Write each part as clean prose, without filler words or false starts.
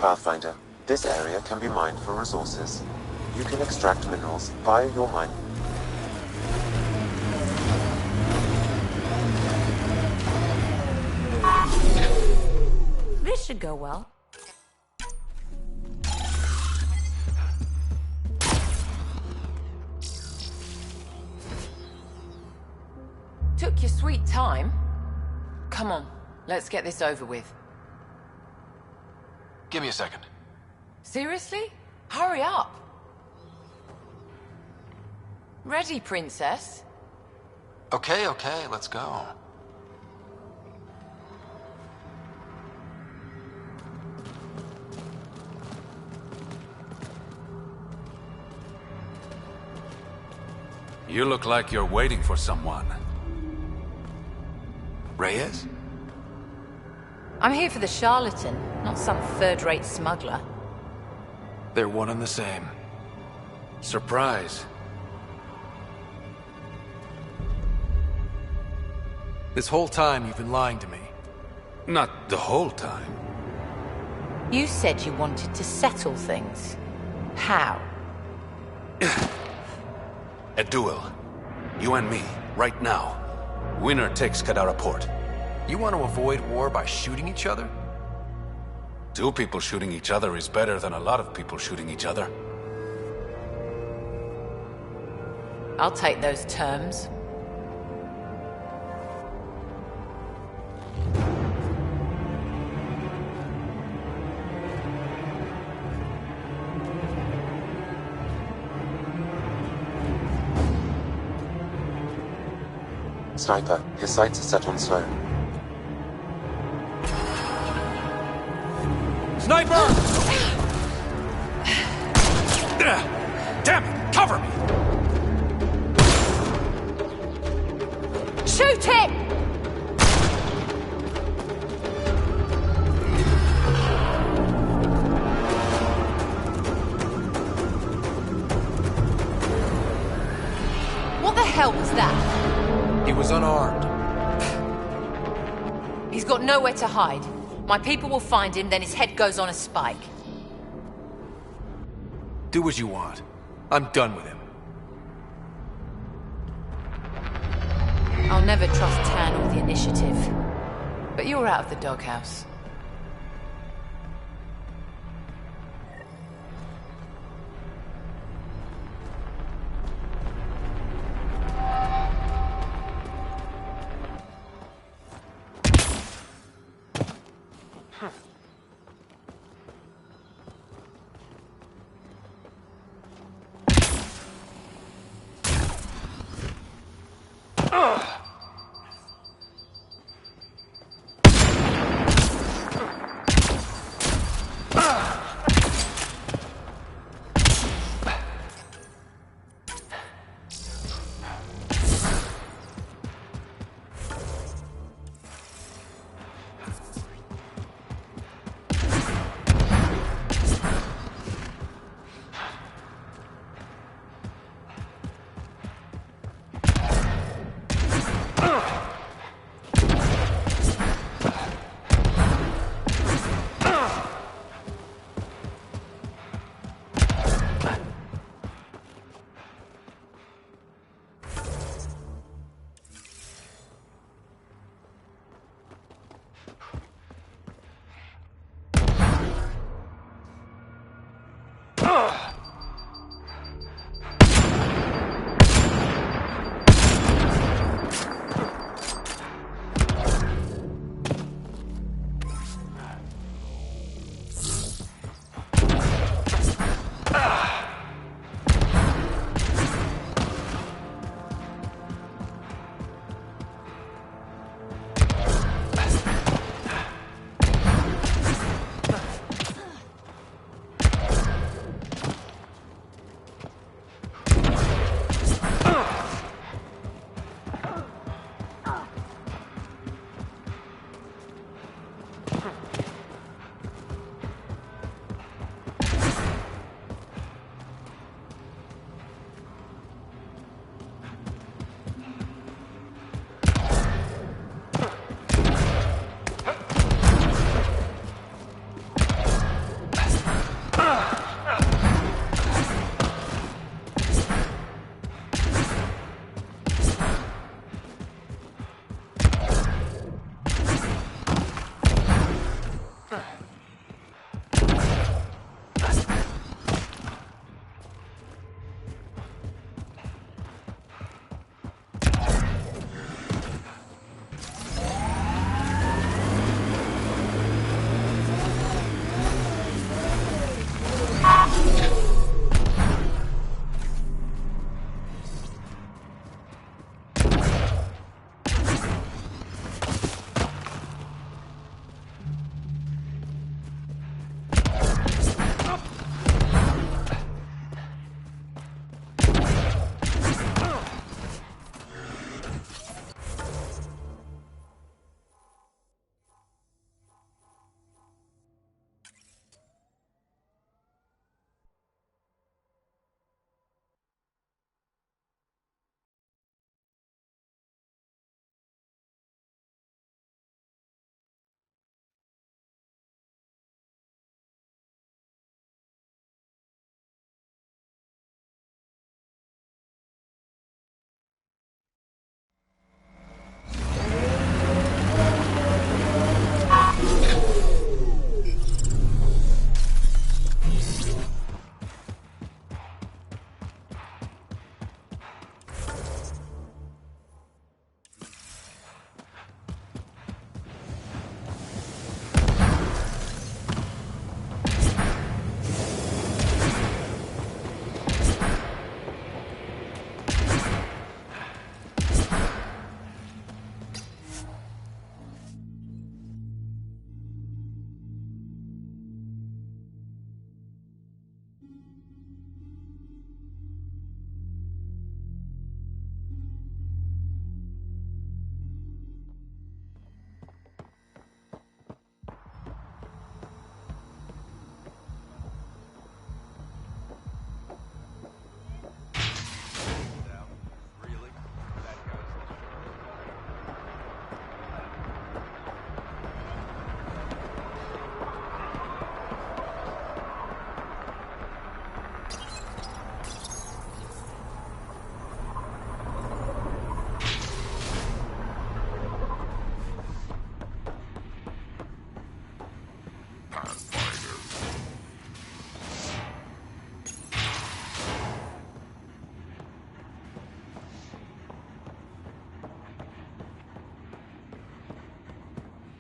Pathfinder, this area can be mined for resources. You can extract minerals via your mine. This should go well. Took your sweet time. Come on, let's get this over with. Give me a second. Seriously? Hurry up. Ready, princess? Okay, let's go. You look like you're waiting for someone. Reyes? I'm here for the charlatan, not some third-rate smuggler. They're one and the same. Surprise. This whole time you've been lying to me. Not the whole time. You said you wanted to settle things. How? A duel. You and me, right now. Winner takes Kadara Port. You want to avoid war by shooting each other? Two people shooting each other is better than a lot of people shooting each other. I'll take those terms. Sniper, his sights are set on slow. Sniper! Damn it! Cover me! Shoot him! What the hell was that? He was unarmed. He's got nowhere to hide. My people will find him, then his head goes on a spike. Do as you want. I'm done with him. I'll never trust Tan or the initiative. But you're out of the doghouse.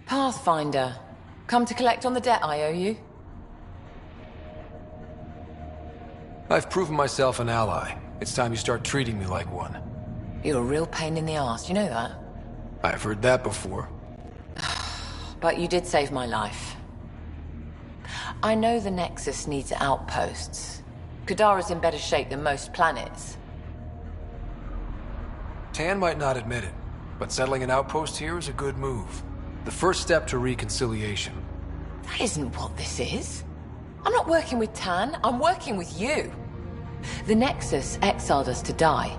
Pathfinder. Come to collect on the debt I owe you? I've proven myself an ally. It's time you start treating me like one. You're a real pain in the arse, you know that? I've heard that before. But you did save my life. I know the Nexus needs outposts. Kadara's in better shape than most planets. Tan might not admit it, but settling an outpost here is a good move. The first step to reconciliation. That isn't what this is. I'm not working with Tan, I'm working with you. The Nexus exiled us to die.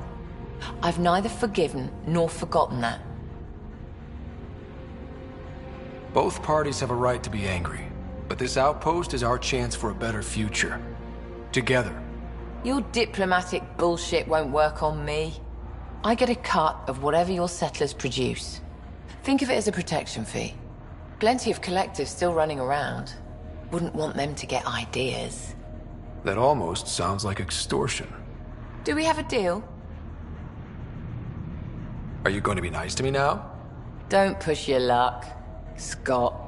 I've neither forgiven nor forgotten that. Both parties have a right to be angry, but this outpost is our chance for a better future. Together. Your diplomatic bullshit won't work on me. I get a cut of whatever your settlers produce. Think of it as a protection fee. Plenty of collectives still running around. Wouldn't want them to get ideas. That almost sounds like extortion. Do we have a deal? Are you going to be nice to me now? Don't push your luck, Scott.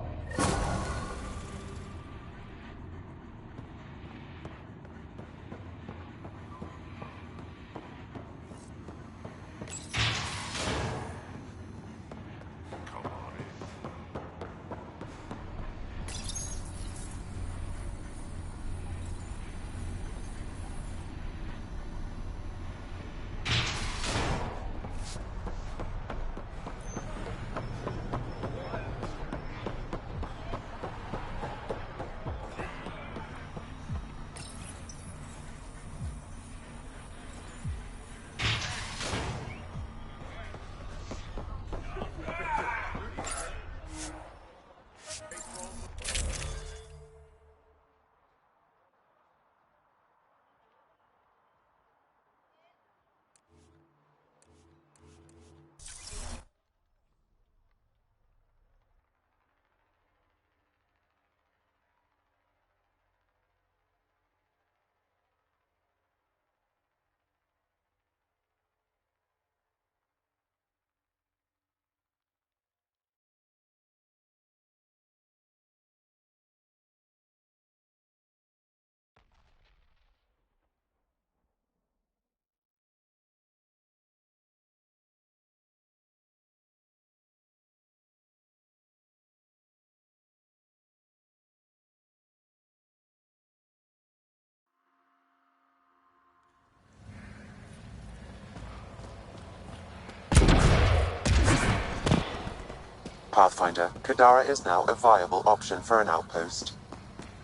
Pathfinder, Kadara is now a viable option for an outpost.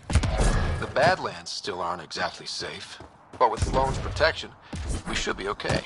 The Badlands still aren't exactly safe, but with Sloane's protection, we should be okay.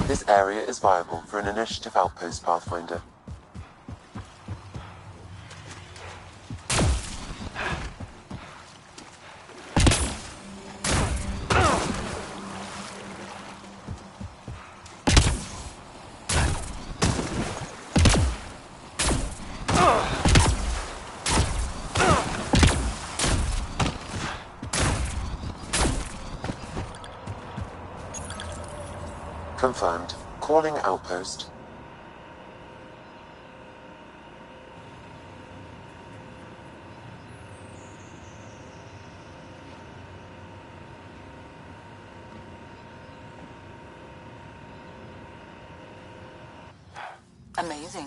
This area is viable for an initiative outpost, Pathfinder. Confirmed. Calling outpost. Amazing.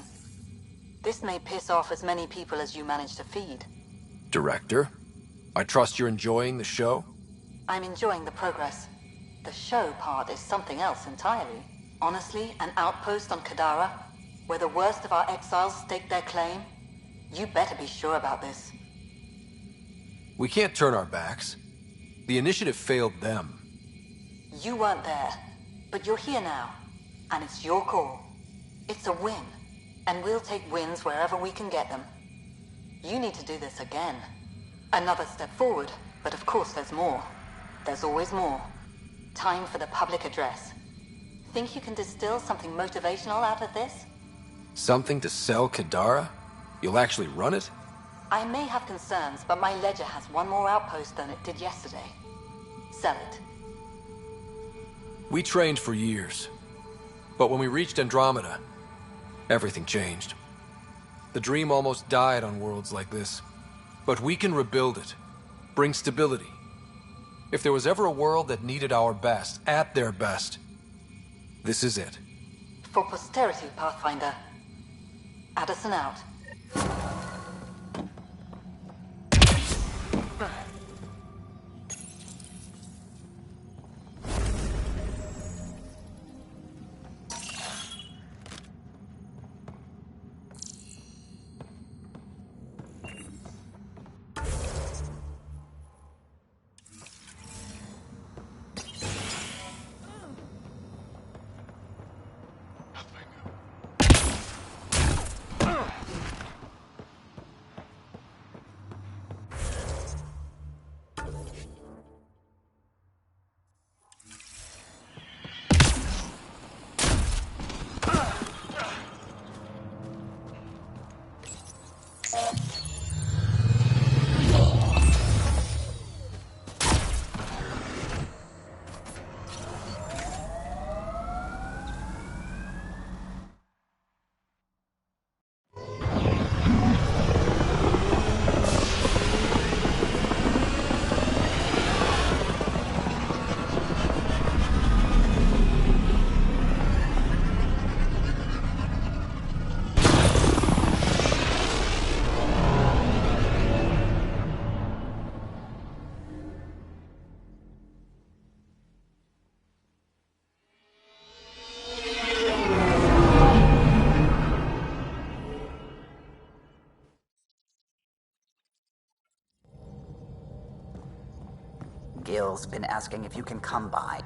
This may piss off as many people as you manage to feed. Director, I trust you're enjoying the show? I'm enjoying the progress. The show part is something else entirely. Honestly, an outpost on Kadara, where the worst of our exiles stake their claim, you better be sure about this. We can't turn our backs. The initiative failed them. You weren't there, but you're here now, and it's your call. It's a win, and we'll take wins wherever we can get them. You need to do this again. Another step forward, but of course there's more. There's always more. Time for the public address. Think you can distill something motivational out of this? Something to sell Kadara? You'll actually run it? I may have concerns, but my ledger has one more outpost than it did yesterday. Sell it. We trained for years. But when we reached Andromeda, everything changed. The dream almost died on worlds like this. But we can rebuild it. Bring stability. If there was ever a world that needed our best, at their best, this is it. For posterity, Pathfinder. Addison out. Gil's been asking if you can come by.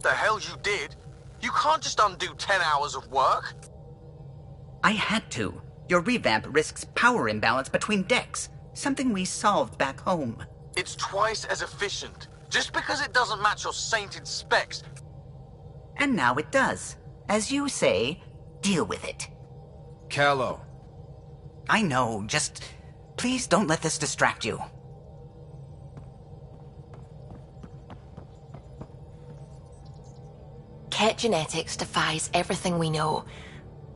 The hell you did? You can't just undo 10 hours of work. I had to. Your revamp risks power imbalance between decks, something we solved back home. It's twice as efficient. Just because it doesn't match your sainted specs. And now it does. As you say, deal with it. Callow. I know, just please don't let this distract you. Ket genetics defies everything we know.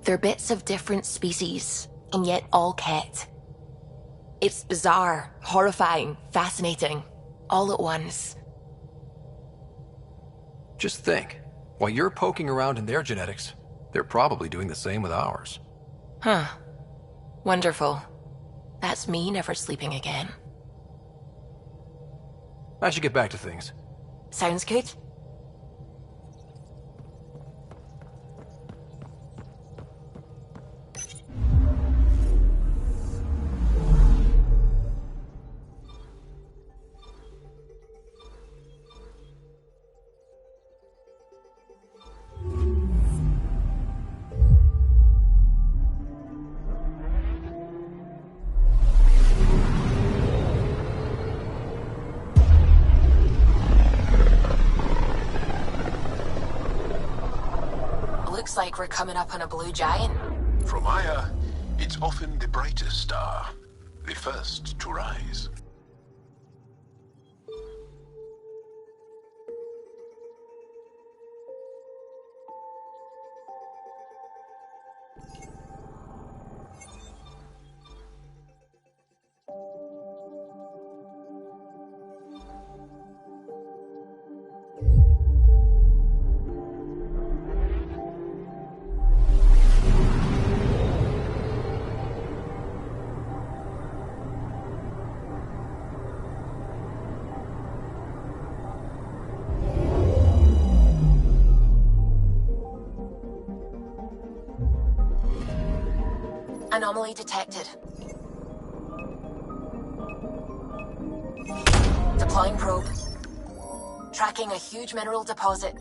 They're bits of different species, and yet all Ket. It's bizarre, horrifying, fascinating, all at once. Just think. While you're poking around in their genetics, they're probably doing the same with ours. Huh. Wonderful. That's me never sleeping again. I should get back to things. Sounds good. Looks like we're coming up on a blue giant. From Aya, it's often the brightest star, the first to rise. Anomaly detected. Deploying probe. Tracking a huge mineral deposit.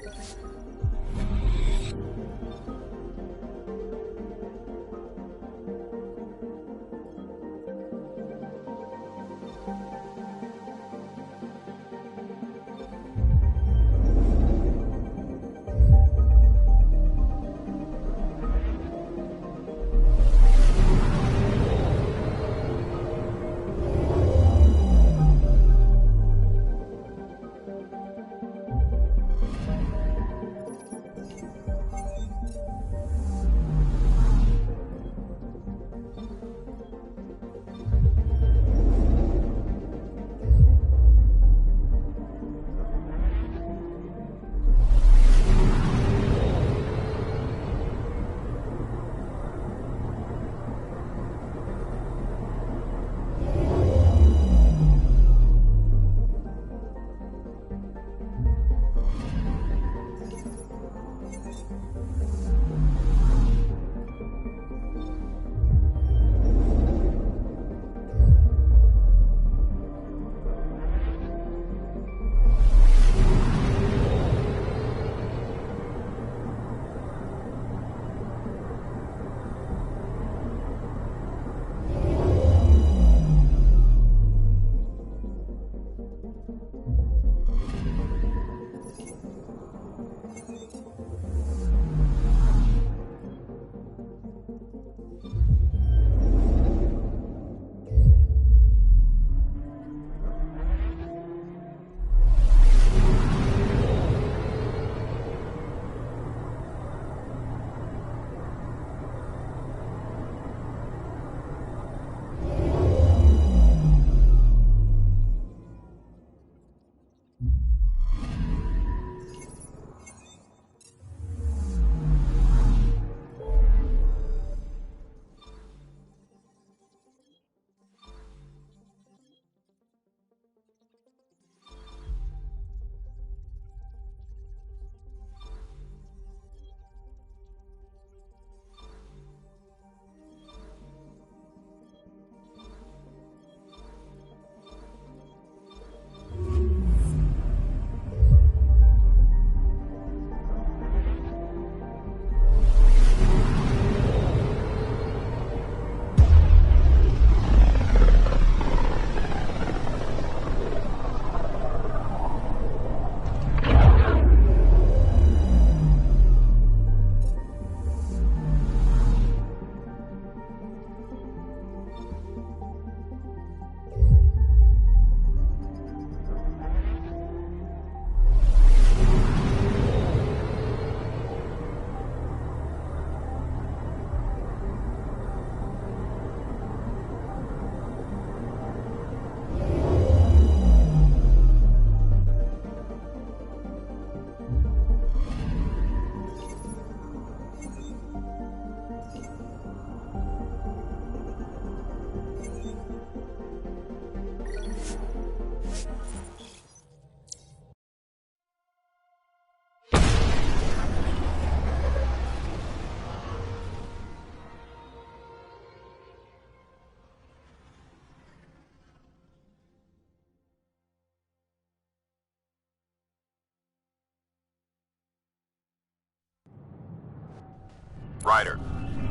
Ryder,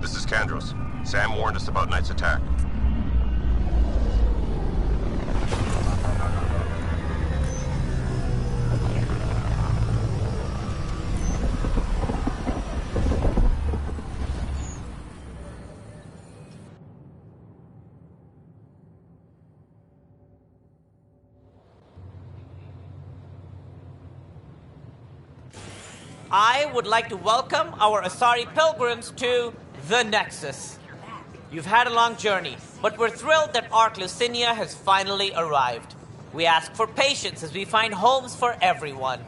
this is Kandros. Sam warned us about Knight's attack. I would like to welcome our Asari pilgrims to the Nexus. You've had a long journey, but we're thrilled that Ark Lucinia has finally arrived. We ask for patience as we find homes for everyone.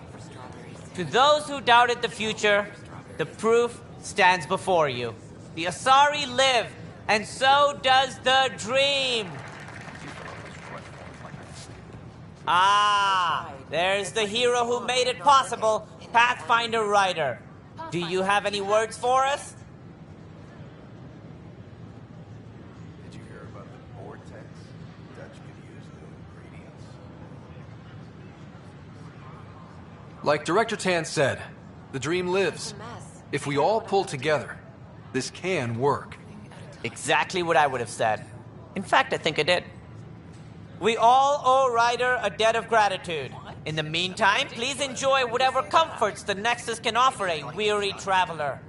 To those who doubted the future, the proof stands before you. The Asari live, and so does the dream. Ah, there's the hero who made it possible, Pathfinder Ryder. Do you have any words for us? Did you hear about the vortex? Dutch could use the ingredients. Like Director Tan said, the dream lives. If we all pull together, this can work. Exactly what I would have said. In fact, I think I did. We all owe Ryder a debt of gratitude. In the meantime, please enjoy whatever comforts the Nexus can offer a weary traveler.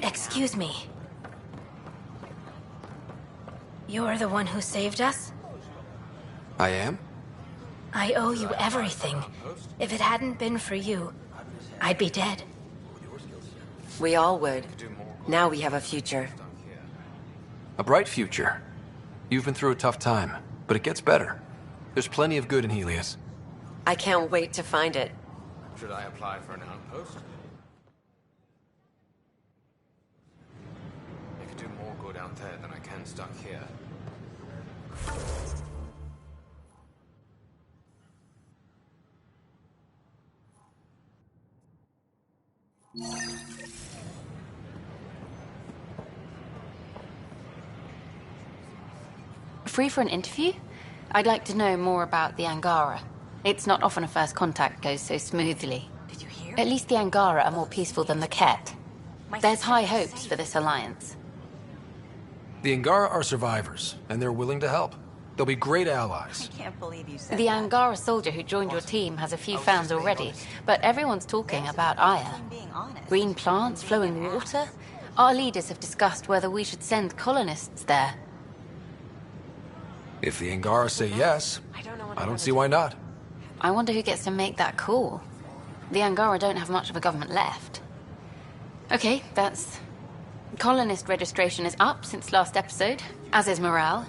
Excuse me. You're the one who saved us? I am? I owe you everything. If it hadn't been for you, I'd be dead. We all would. Now we have a future. A bright future. You've been through a tough time, but it gets better. There's plenty of good in Helios. I can't wait to find it. Should I apply for an outpost? I could do more good out there than I can stuck here. Free for an interview? I'd like to know more about the Angara. It's not often a first contact goes so smoothly. Did you hear? At least the Angara are more peaceful than the Ket. There's high hopes for this alliance. The Angara are survivors, and they're willing to help. They'll be great allies. I can't believe you said The that. Angara soldier who joined your team has a few fans already, but everyone's talking about Aya. I'm being honest. Green plants, flowing water. Our leaders have discussed whether we should send colonists there. If the Angara say yes, I don't see why not. I wonder who gets to make that call. The Angara don't have much of a government left. Okay, that's... Colonist registration is up since last episode, as is morale.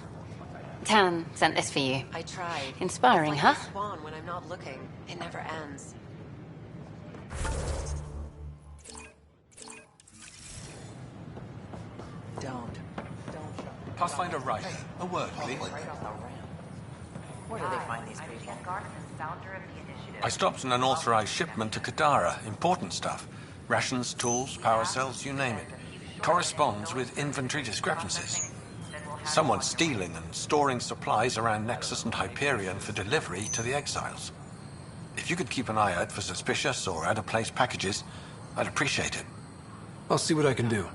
Tan sent this for you. I tried. Inspiring, It's huh? like a swan when I'm not looking. It never ends. Don't. Pathfinder Wright, a word, please. Where do they find these people? I stopped an unauthorized shipment to Kadara. Important stuff. Rations, tools, power cells, you name it. Corresponds with inventory discrepancies. Someone's stealing and storing supplies around Nexus and Hyperion for delivery to the exiles. If you could keep an eye out for suspicious or out-of-place packages, I'd appreciate it. I'll see what I can do.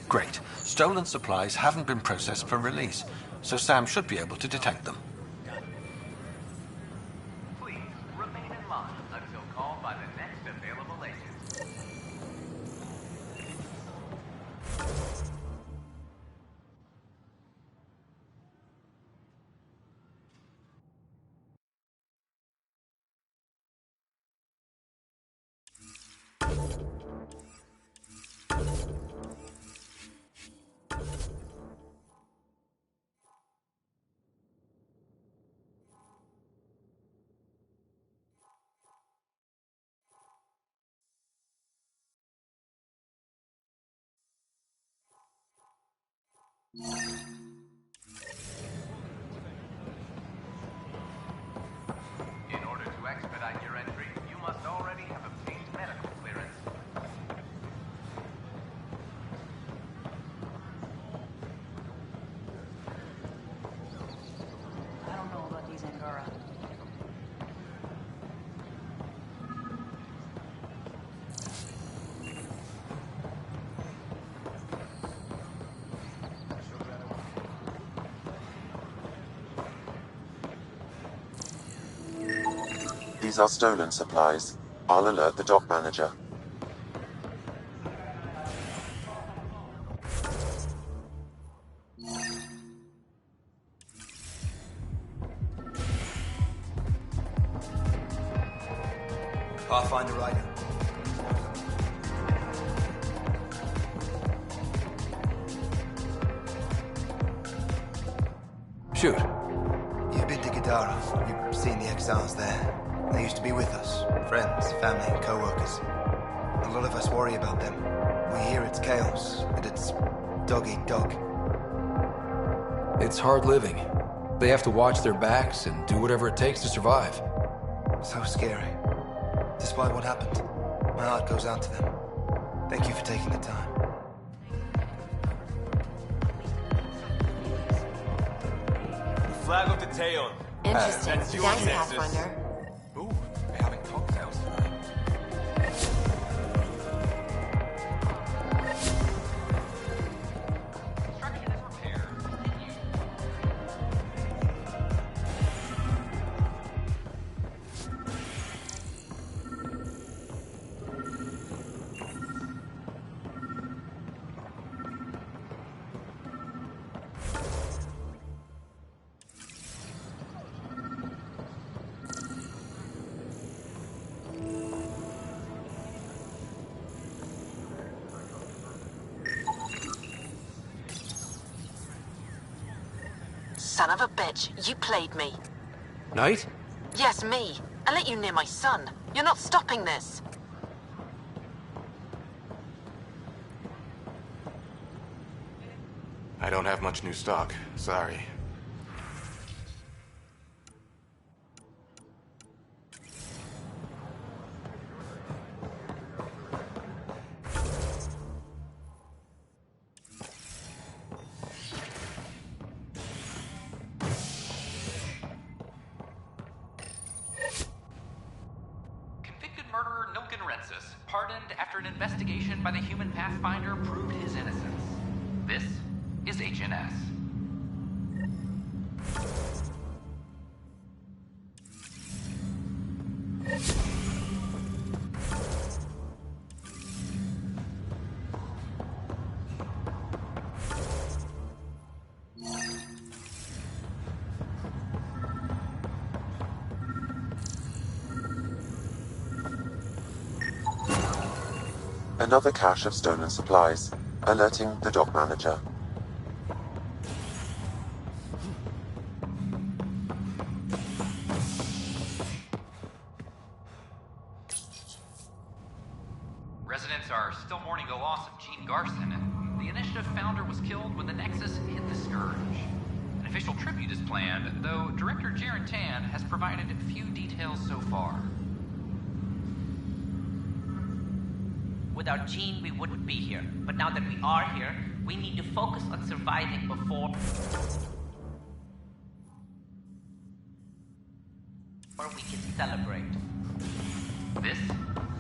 Great. Stolen supplies haven't been processed for release, so Sam should be able to detect them. Please remain in line until called by the next available agent. In order to expedite your entry, you must already have obtained medical clearance. I don't know about these Angara. These are stolen supplies. I'll alert the dock manager. Pathfinder Rider. Shoot. You've been to Kadara. You've seen the exiles there. They used to be with us. Friends, family, co-workers. A lot of us worry about them. We hear it's chaos, that it's dog-eat-dog. It's hard living. They have to watch their backs and do whatever it takes to survive. So scary. Despite what happened, my heart goes out to them. Thank you for taking the time. Flag of the Teon. Interesting. That's your Thanks, Nexus. Pathfinder. Ooh, we're having cocktails tonight. Construction is repaired. Son of a bitch, you played me. Knight? Yes, me. I let you near my son. You're not stopping this. I don't have much new stock. Sorry. Convicted murderer Nilken Rensis, pardoned after an investigation by the human Pathfinder proved his innocence. This is HNS. Another cache of stolen supplies, alerting the dock manager. Residents are still mourning the loss of Gene Garson. The Initiative founder was killed when the Nexus hit the Scourge. An official tribute is planned, though Director Jaren Tan has provided few details so far. Without Gene, we wouldn't be here. But now that we are here, we need to focus on surviving before... or we can celebrate. This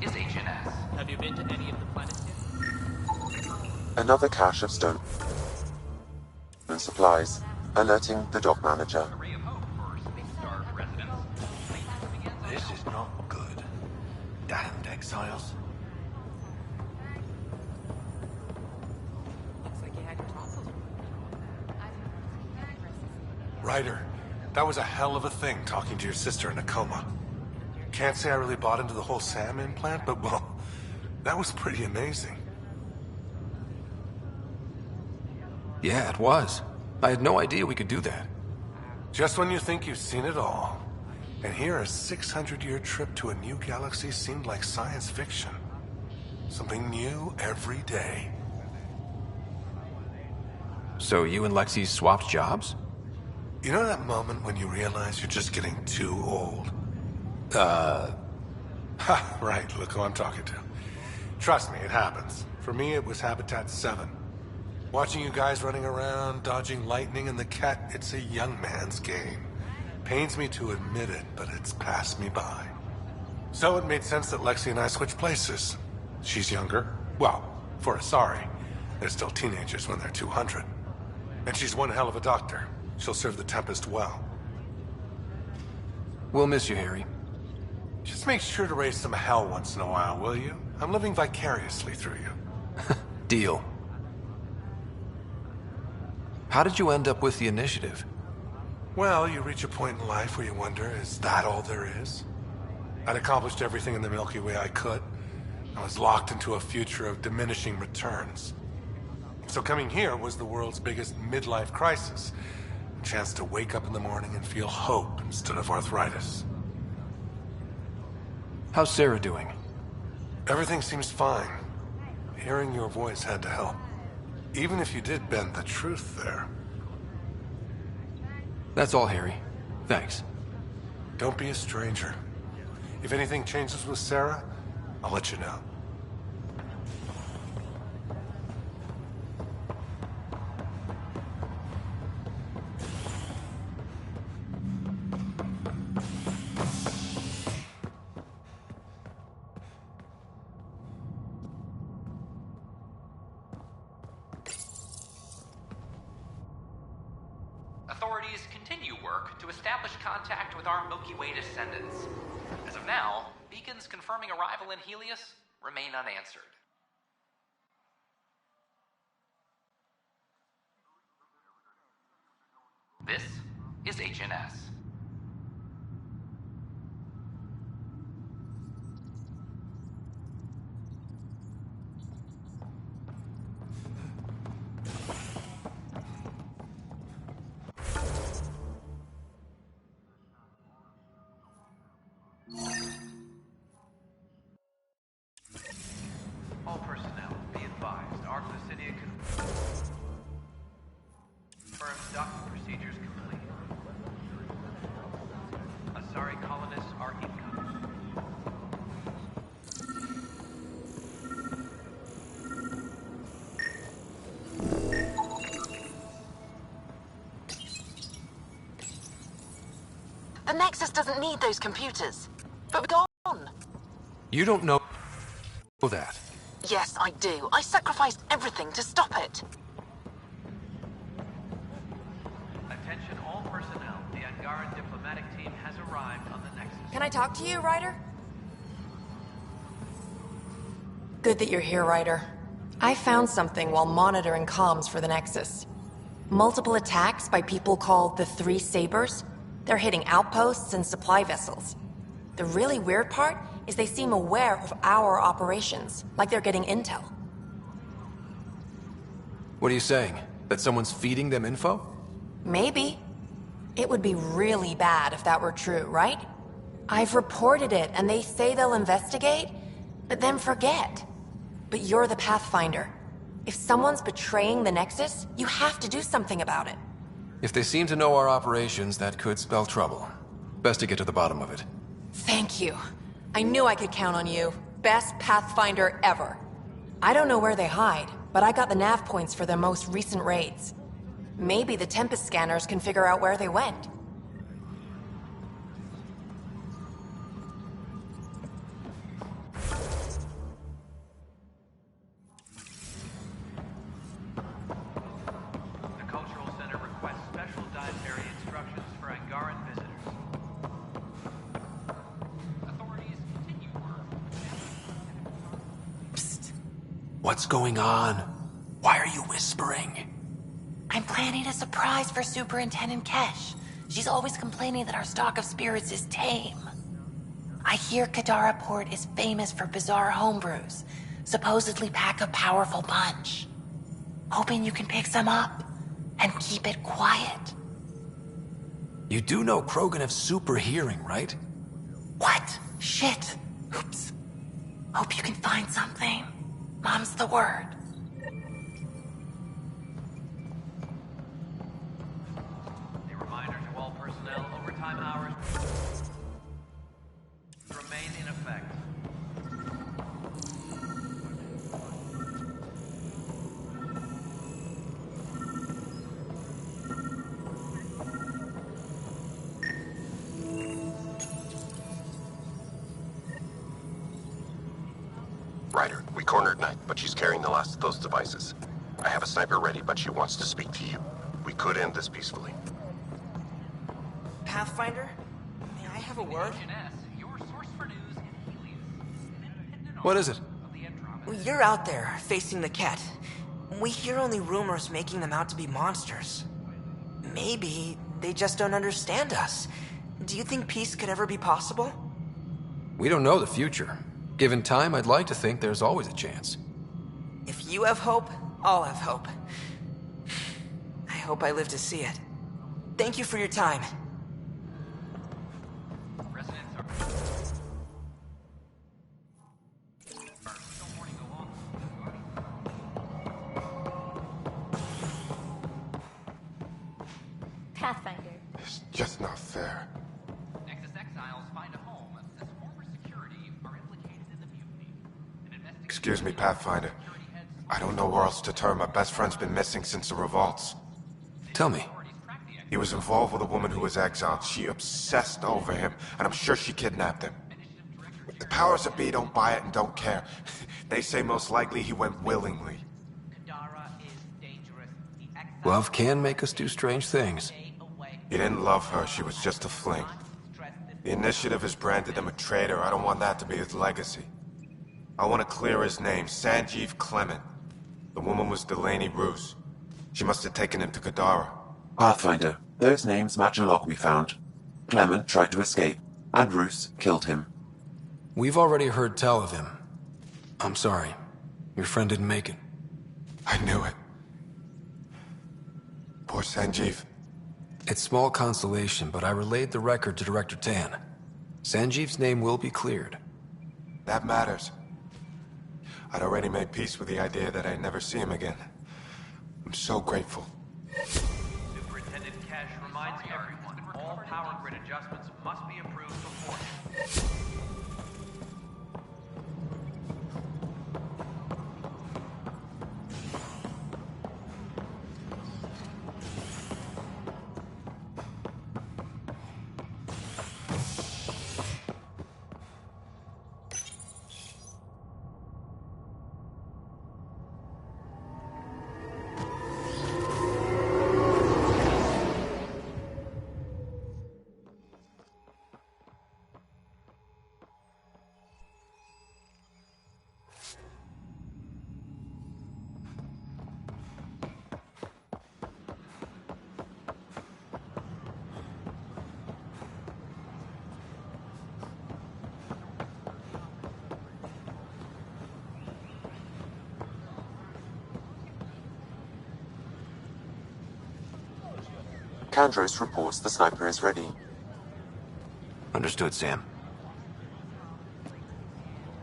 is HNS. Have you been to any of the planets yet? Another cache of stolen supplies, alerting the dock manager. This is not good. Damned exiles. Ryder, that was a hell of a thing talking to your sister in a coma. Can't say I really bought into the whole Sam implant, but well, that was pretty amazing. Yeah, it was. I had no idea we could do that. Just when you think you've seen it all. And here a 600-year trip to a new galaxy seemed like science fiction. Something new every day. So you and Lexi swapped jobs? You know that moment when you realize you're just getting too old? Ha, right, look who I'm talking to. Trust me, it happens. For me, it was Habitat 7. Watching you guys running around, dodging lightning and the cat, it's a young man's game. Pains me to admit it, but it's passed me by. So it made sense that Lexi and I switched places. She's younger. Well, for Asari. They're still teenagers when they're 200. And she's one hell of a doctor. She'll serve the Tempest well. We'll miss you, Harry. Just make sure to raise some hell once in a while, will you? I'm living vicariously through you. Deal. How did you end up with the Initiative? Well, you reach a point in life where you wonder, is that all there is? I'd accomplished everything in the Milky Way I could. I was locked into a future of diminishing returns. So coming here was the world's biggest midlife crisis. A chance to wake up in the morning and feel hope instead of arthritis. How's Sarah doing? Everything seems fine. Hearing your voice had to help. Even if you did bend the truth there. That's all, Harry. Thanks. Don't be a stranger. If anything changes with Sarah, I'll let you know. Authorities continue work to establish contact with our Milky Way descendants. As of now, beacons confirming arrival in Helios remain unanswered. This is HNS. All personnel, be advised. Arclucinia confirms docking procedures complete. Asari colonists are incoming. The Nexus doesn't need those computers. But we're gone. You don't know that. Yes, I do. I sacrificed everything to stop it. Attention all personnel. The Angaran diplomatic team has arrived on the Nexus. Can I talk to you, Ryder? Good that you're here, Ryder. I found something while monitoring comms for the Nexus. Multiple attacks by people called the Three Sabers. They're hitting outposts and supply vessels. The really weird part is they seem aware of our operations, like they're getting intel. What are you saying? That someone's feeding them info? Maybe. It would be really bad if that were true, right? I've reported it, and they say they'll investigate, but then forget. But you're the Pathfinder. If someone's betraying the Nexus, you have to do something about it. If they seem to know our operations, that could spell trouble. Best to get to the bottom of it. Thank you. I knew I could count on you. Best Pathfinder ever. I don't know where they hide, but I got the nav points for their most recent raids. Maybe the Tempest scanners can figure out where they went. The Cultural Center requests special dietary instructions for Angaran visitors. Authorities continue work. Psst. What's going on? Why are you whispering? I'm planning a surprise for Superintendent Kesh. She's always complaining that our stock of spirits is tame. I hear Kadara Port is famous for bizarre homebrews, supposedly pack a powerful punch. Hoping you can pick some up and keep it quiet. You do know Krogan have super hearing, right? What? Shit. Oops. Hope you can find something. Mom's the word. A reminder to all personnel, overtime hours remain in effect. Ryder, we cornered Knight, but she's carrying the last of those devices. I have a sniper ready, but she wants to speak to you. We could end this peacefully. Pathfinder? May I have a word? Your source for news in Helios. What is it? You're out there, facing the Ket. We hear only rumors making them out to be monsters. Maybe they just don't understand us. Do you think peace could ever be possible? We don't know the future. Given time, I'd like to think there's always a chance. If you have hope, I'll have hope. I hope I live to see it. Thank you for your time. Pathfinder. It's just not fair. Nexus exiles find a home as former security are implicated in the mutiny. Excuse me, Pathfinder. I don't know where else to turn. My best friend's been missing since the revolts. Tell me. He was involved with a woman who was exiled. She obsessed over him, and I'm sure she kidnapped him. The powers that be don't buy it and don't care. They say most likely he went willingly. Love can make us do strange things. He didn't love her, she was just a fling. The Initiative has branded him a traitor. I don't want that to be his legacy. I want to clear his name, Sanjeev Clement. The woman was Delaney Roos. She must have taken him to Kadara. Pathfinder, those names match a log we found. Clement tried to escape, and Roos killed him. We've already heard tell of him. I'm sorry. Your friend didn't make it. I knew it. Poor Sanjeev. It's small consolation, but I relayed the record to Director Tan. Sanjeev's name will be cleared. That matters. I'd already made peace with the idea that I'd never see him again. I'm so grateful. Superintendent Kesh reminds everyone, all power grid adjustments must be approved beforehand. Kandros reports the sniper is ready. Understood, Sam.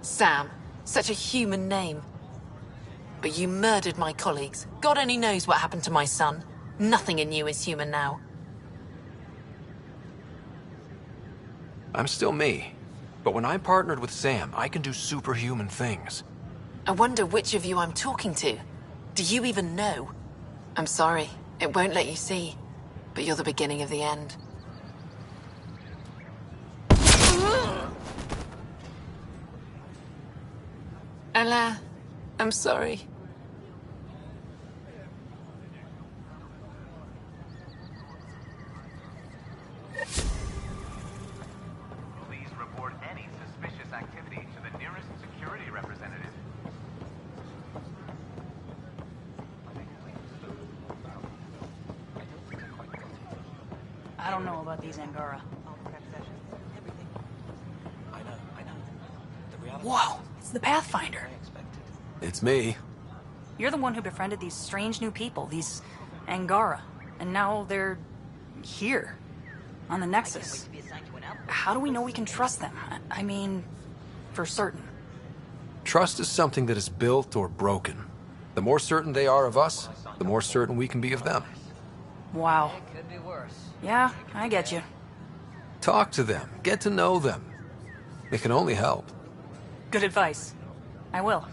Sam. Such a human name. But you murdered my colleagues. God only knows what happened to my son. Nothing in you is human now. I'm still me. But when I'm partnered with Sam, I can do superhuman things. I wonder which of you I'm talking to. Do you even know? I'm sorry. It won't let you see. But you're the beginning of the end. Ella, I'm sorry. Please report any suspicious activity to the nearest security representative. I don't know about these Angara. Whoa, it's the Pathfinder. It's me. You're the one who befriended these strange new people, these Angara. And now they're here, on the Nexus. How do we know we can trust them? I mean, for certain. Trust is something that is built or broken. The more certain they are of us, the more certain we can be of them. Wow. Yeah, I get you. Talk to them. Get to know them. It can only help. Good advice. I will.